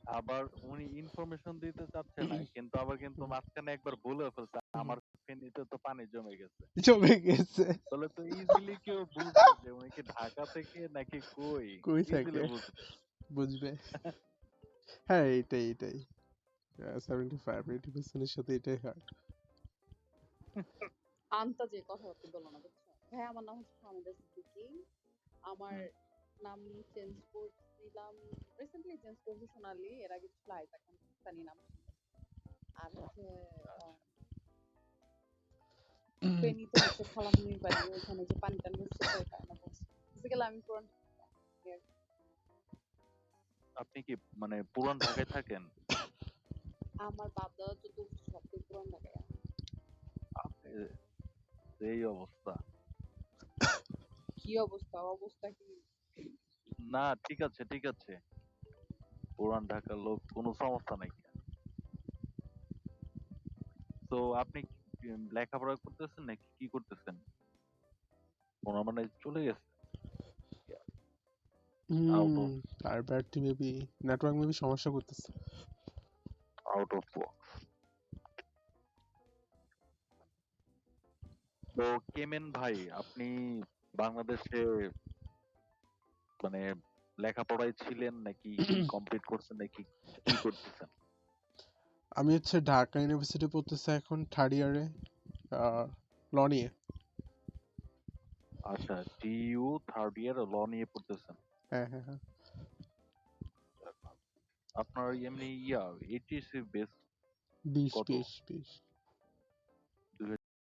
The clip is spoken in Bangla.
আবার উনি ইনফরমেশন দিতে চাচ্ছে না, কিন্তু আবার কিন্তু মাঝখানে একবার বলে ফেলছে আমার ফেনীতে তো পানি জমে গেছে। জমে গেছে। তাহলে তো ইজিলি কেউ বুঝবে যে উনি কি ঢাকা থেকে নাকি কই, কই থাকে ইজিলি বুঝবে। বুঝবে। হ্যাঁ, এইটাই 75-80% এর সাথে এটাই হয়। আন্তাজে কথাবার্তা বলো না, বুঝছো? ভাই আমার নাম হচ্ছে হামিদা সিদ্দিকী। আমার নাম চেঞ্জ করছিলাম, রিসেন্টলি চেঞ্জ করছি সোনালি, এর আগে ছিল আয়তা খান, পাকিস্তানি নাম ছিল। আর হচ্ছে ফেনীতে হচ্ছে খালামণির বাড়ি, ওইখানে যে পানি টানি উঠছে তো ওই কারণে বলছি। বেসিক্যালি আমি পুরান আপনি কি মানে পুরান ঢাকায় থাকেন? আমার বাপ দাদা তো সবই পুরান ঢাকায়। আপনি- এই অবস্থা। কি অবস্থা? অবস্থা কি? না ঠিক আছে ঠিক আছে, পুরান ঢাকার লোক, কোনো সমস্যা নাই। তো আপনি কি লেখাপড়া করতেছেন নাকি কি করতেছেন? ওনার মানে চলে গেছে আউট অফ আর ব্যাটারি মেবি নেটওয়ার্ক মেবি সমস্যা করতেছে। আউট অফ তো কেমেন ভাই, আপনি বাংলাদেশে মানে লেখাপড়ায় ছিলেন নাকি, কি কমপ্লিট করছেন নাকি কি করতেছেন? আমি হচ্ছে ঢাকা ইউনিভার্সিটি পড়তেছি এখন, থার্ড ইয়ারে, ল নিয়ে। আচ্ছা, টিইউ থার্ড ইয়ার ল নিয়ে পড়তেছেন। হ্যাঁ। আপনার এমনি এইচএসসি বেস 20 কত? 20 20